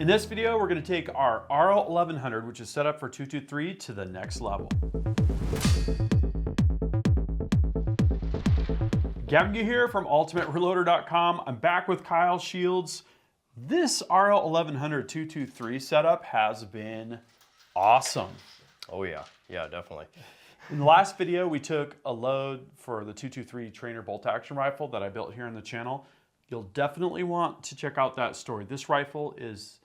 this video, we're going to take our RL1100, which is set up for 223, to the next level. Gavin here from UltimateReloader.com. I'm back with Kyle Shields. This RL1100 223 setup has been awesome. Oh yeah, definitely. In the last video, we took a load for the 223 Trainer bolt action rifle that I built here on the channel. You'll definitely want to check out that story. This rifle is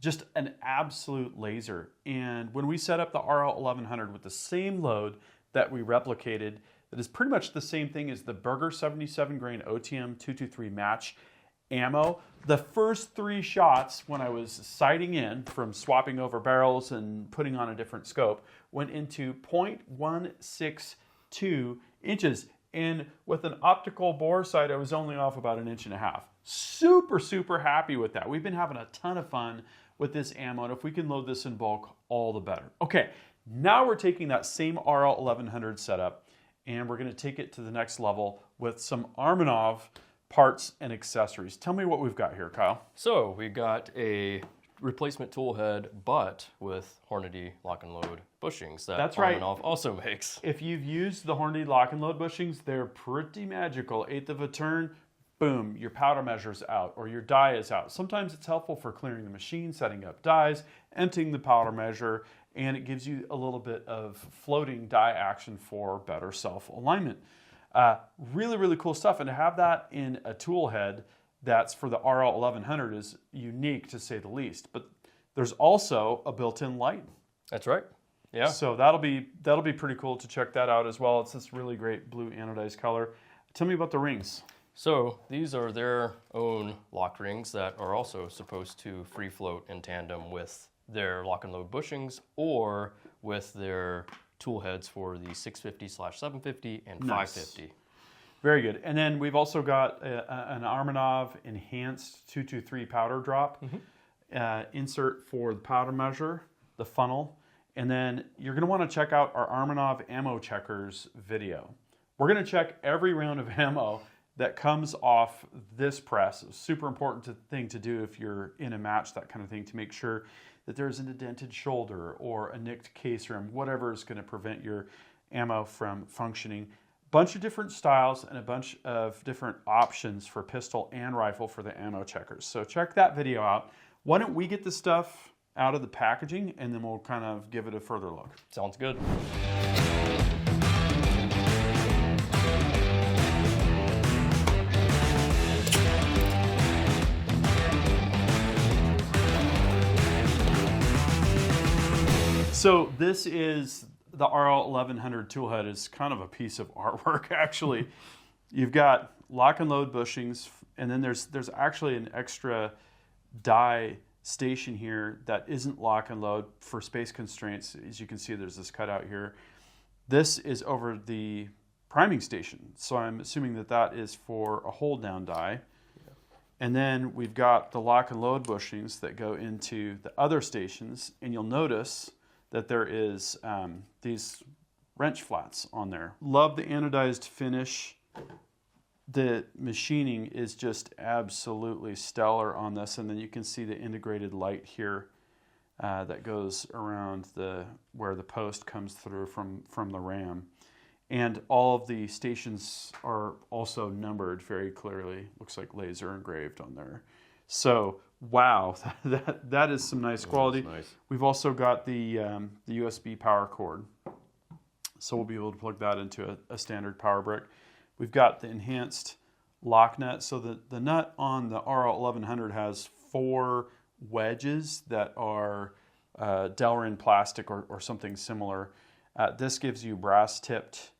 just an absolute laser. And when we set up the RL1100 with the same load that we replicated, that is pretty much the same thing as the Berger 77 grain OTM 223 match ammo. The first 3 shots when I was sighting in from swapping over barrels and putting on a different scope went into 0.162 inches. And with an optical bore sight, I was only off about 1.5 inches. Super happy with that. We've been having a ton of fun with this ammo, and if we can load this in bulk, all the better. Okay, now we're taking that same RL1100 setup, and we're gonna take it to the next level with some Armanov parts and accessories. Tell me what we've got here, Kyle. So we got a replacement tool head, but with Hornady lock and load bushings that That's right. Armanov also makes. If you've used the Hornady lock and load bushings, they're pretty magical. 1/8 of a turn, boom, your powder measure's out or your die is out. Sometimes it's helpful for clearing the machine, setting up dies, emptying the powder measure, and it gives you a little bit of floating die action for better self-alignment. Really cool stuff, and to have that in a tool head that's for the RL1100 is unique, to say the least. But there's also a built-in light. That's right. Yeah. So that'll be pretty cool to check that out as well. It's this really great blue anodized color. Tell me about the rings. So these are their own lock rings that are also supposed to free float in tandem with their lock and load bushings or with their tool heads for the 650/750 and 550. Very good. And then we've also got an Armanov enhanced 223 powder drop insert for the powder measure, the funnel, and then you're going to want to check out our Armanov ammo checkers video. We're going to check every round of ammo that comes off this press. It's a super important thing to do if you're in a match, that kind of thing, to make sure that there's an indented shoulder or a nicked case rim, whatever is going to prevent your ammo from functioning. Bunch of different styles and a bunch of different options for pistol and rifle for the ammo checkers. So check that video out. Why don't we get the stuff out of the packaging and then we'll kind of give it a further look. Sounds good. So this is the RL1100 toolhead. Is kind of a piece of artwork, actually. You've got lock and load bushings, and then there's actually an extra die station here that isn't lock and load for space constraints. As you can see, there's this cutout here. This is over the priming station, so I'm assuming that that is for a hold down die. Yeah. And then we've got the lock and load bushings that go into the other stations, and you'll notice that there is these wrench flats on there. Love the anodized finish. The machining is just absolutely stellar on this, and then you can see the integrated light here that goes around where the post comes through from the ram. And all of the stations are also numbered very clearly. Looks like laser engraved on there. So wow, that is some nice quality. Nice. We've also got the USB power cord, so we'll be able to plug that into a standard power brick. We've got the enhanced lock nut. So the nut on the RL1100 has 4 wedges that are Delrin plastic or something similar. This gives you brass-tipped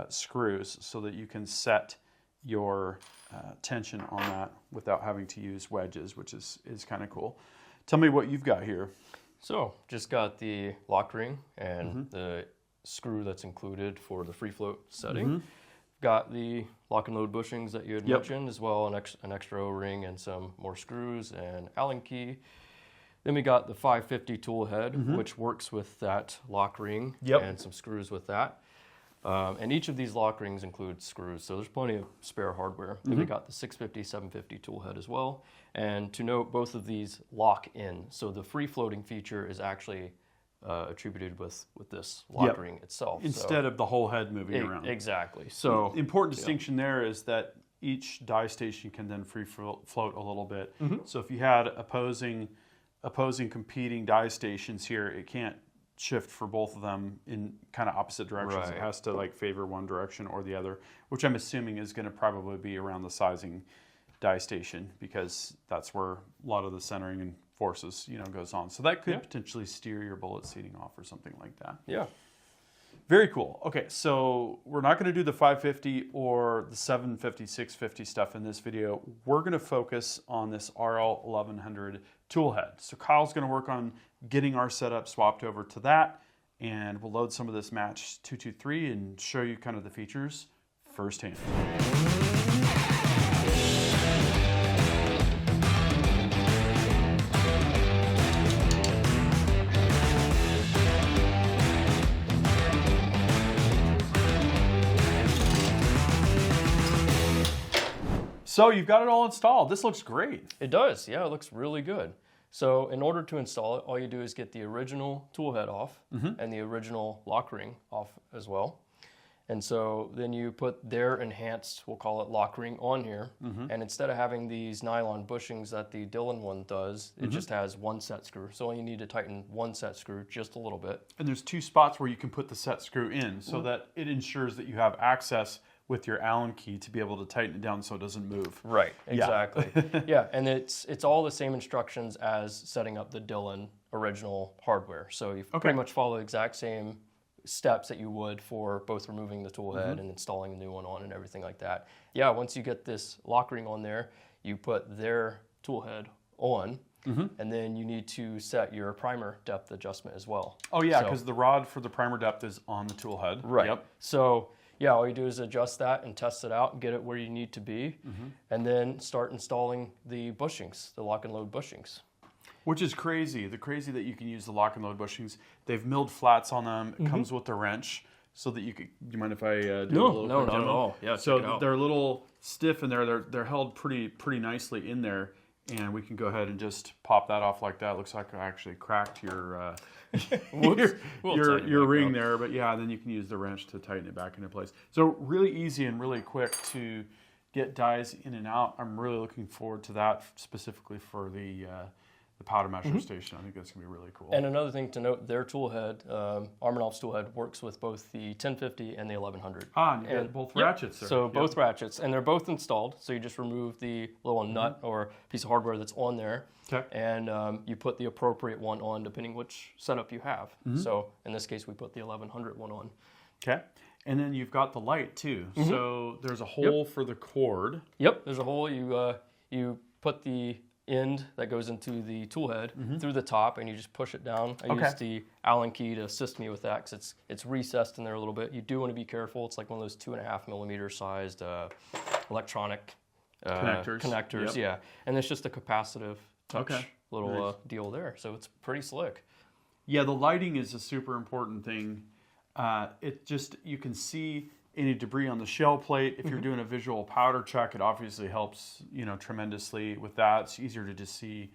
screws so that you can set your tension on that without having to use wedges, which is kind of cool. Tell me what you've got here. So just got the lock ring and the screw that's included for the free float setting. Got the lock and load bushings that you had mentioned, as well an extra O-ring and some more screws and Allen key. Then we got the 550 tool head, which works with that lock ring and some screws with that. And each of these lock rings includes screws, so there's plenty of spare hardware. Then we got the 650, 750 tool head as well. And to note, both of these lock in. So the free floating feature is actually attributed with this lock ring itself. Instead of the whole head moving around. Exactly. So the important distinction there is that each die station can then free float a little bit. So if you had opposing competing die stations here, it can't shift for both of them in kind of opposite directions. It has to like favor one direction or the other, which I'm assuming is going to probably be around the sizing die station, because that's where a lot of the centering and forces, goes on. So that could potentially steer your bullet seating off or something like that. Yeah. Very cool. Okay, so we're not going to do the 550 or the 750, 650 stuff in this video. We're going to focus on this RL1100 tool head. So Kyle's going to work on getting our setup swapped over to that, and we'll load some of this match 223 and show you kind of the features firsthand. So you've got it all installed. This looks great. It does. Yeah, it looks really good. So in order to install it, all you do is get the original tool head off and the original lock ring off as well. And so then you put their enhanced, we'll call it lock ring, on here. And instead of having these nylon bushings that the Dillon one does, it just has one set screw. So you need to tighten one set screw just a little bit. And there's two spots where you can put the set screw in, so that it ensures that you have access with your Allen key to be able to tighten it down so it doesn't move. Right, exactly. Yeah, and it's all the same instructions as setting up the Dillon original hardware. So you pretty much follow the exact same steps that you would for both removing the tool head and installing a new one on and everything like that. Yeah, once you get this lock ring on there, you put their tool head on, and then you need to set your primer depth adjustment as well. Oh yeah, because the rod for the primer depth is on the tool head. Right. Yep. So yeah, all you do is adjust that and test it out and get it where you need to be, and then start installing the bushings, the lock and load bushings. Which is crazy. The crazy that you can use the lock and load bushings. They've milled flats on them. It comes with a wrench, so that you could. Do you mind if I do a little? No, not at all. Yeah. So they're a little stiff in there. They're held pretty nicely in there, and we can go ahead and just pop that off like that. Looks like I actually cracked your your ring there, but yeah, then you can use the wrench to tighten it back into place. So really easy and really quick to get dies in and out. I'm really looking forward to that, specifically for the powder measure station. I think that's going to be really cool. And another thing to note, their tool head, Armanov's tool head, works with both the 1050 and the 1100. And you got both ratchets there. So both ratchets, and they're both installed. So you just remove the little nut or piece of hardware that's on there, and you put the appropriate one on depending which setup you have. So in this case, we put the 1100 one on. Okay. And then you've got the light too. So there's a hole for the cord. Yep, there's a hole. You put the end that goes into the tool head through the top, and you just push it down. I use the Allen key to assist me with that, because it's recessed in there a little bit. You do want to be careful. It's like one of those 2.5 millimeter sized electronic connectors. Yeah, and it's just a capacitive touch little deal there. So it's pretty slick. Yeah, the lighting is a super important thing. It just, you can see any debris on the shell plate. If you're doing a visual powder check, it obviously helps, tremendously with that. It's easier to just see,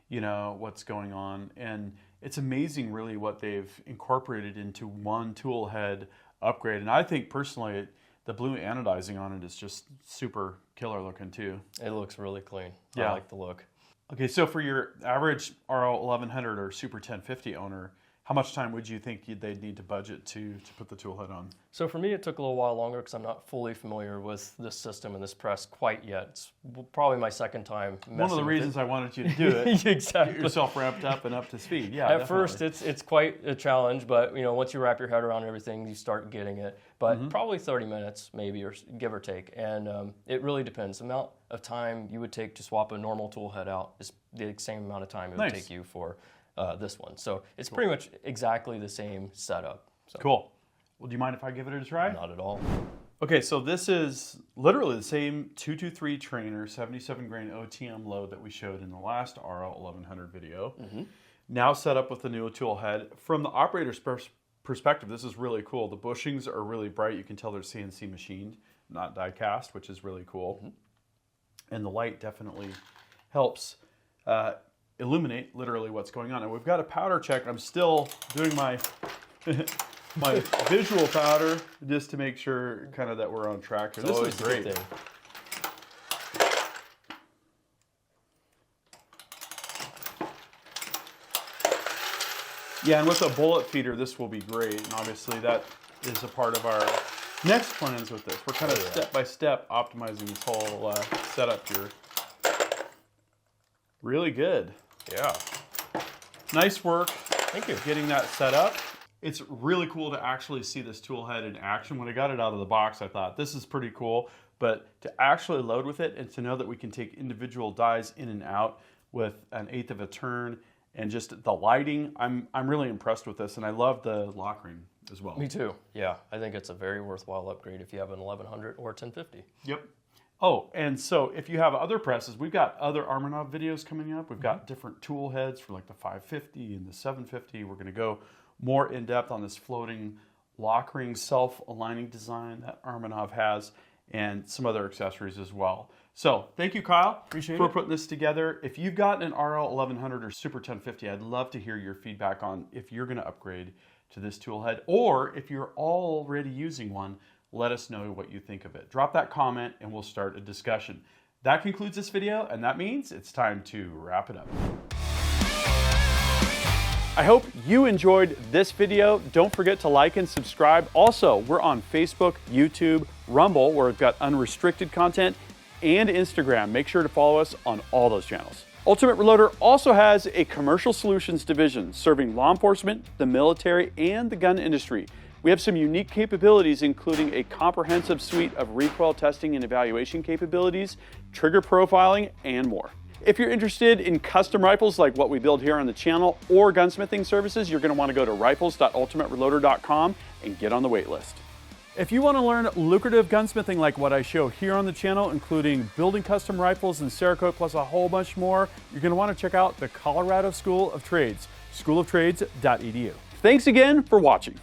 what's going on. And it's amazing really what they've incorporated into one tool head upgrade. And I think personally, the blue anodizing on it is just super killer looking too. It looks really clean. Yeah. I like the look. Okay, so for your average RL1100 or Super 1050 owner, how much time would you think they'd need to budget to put the tool head on? So for me, it took a little while longer because I'm not fully familiar with this system and this press quite yet. It's probably my second time messing One of the reasons I wanted you to do it. Exactly. Get yourself ramped up and up to speed. Yeah. At first, it's quite a challenge, but once you wrap your head around everything, you start getting it. But probably 30 minutes, maybe, or give or take. And it really depends. The amount of time you would take to swap a normal tool head out is the same amount of time it would take you for this one. So it's pretty much exactly the same setup. So. Cool. Well, do you mind if I give it a try? Not at all. Okay, so this is literally the same 223 trainer, 77 grain OTM load that we showed in the last RL1100 video. Now set up with the new tool head. From the operator's perspective, this is really cool. The bushings are really bright. You can tell they're CNC machined, not die cast, which is really cool. And the light definitely helps illuminate literally what's going on. And we've got a powder check. I'm still doing my my visual powder just to make sure kind of that we're on track here. This is great. Yeah, and with a bullet feeder, this will be great. And obviously that is a part of our next plans with this. We're kind of step by step optimizing this whole setup here. Really good. Yeah. Nice work. Thank you. Getting that set up. It's really cool to actually see this tool head in action. When I got it out of the box, I thought this is pretty cool, but to actually load with it and to know that we can take individual dies in and out with an 1/8 of a turn and just the lighting, I'm really impressed with this, and I love the lock ring as well. Me too. Yeah, I think it's a very worthwhile upgrade if you have an 1100 or 1050. Yep. Oh, and so if you have other presses, we've got other Armanov videos coming up. We've got different tool heads for like the 550 and the 750. We're going to go more in depth on this floating lock ring self-aligning design that Armanov has, and some other accessories as well. So thank you, Kyle, for putting this together. If you've got an RL1100 or Super 1050, I'd love to hear your feedback on if you're going to upgrade to this tool head, or if you're already using one, let us know what you think of it. Drop that comment and we'll start a discussion. That concludes this video, and that means it's time to wrap it up. I hope you enjoyed this video. Don't forget to like and subscribe. Also, we're on Facebook, YouTube, Rumble, where we've got unrestricted content, and Instagram. Make sure to follow us on all those channels. Ultimate Reloader also has a commercial solutions division serving law enforcement, the military, and the gun industry. We have some unique capabilities, including a comprehensive suite of recoil testing and evaluation capabilities, trigger profiling, and more. If you're interested in custom rifles like what we build here on the channel, or gunsmithing services, you're going to want to go to rifles.ultimatereloader.com and get on the wait list. If you want to learn lucrative gunsmithing like what I show here on the channel, including building custom rifles and Cerakote plus a whole bunch more, you're going to want to check out the Colorado School of Trades, schooloftrades.edu. Thanks again for watching.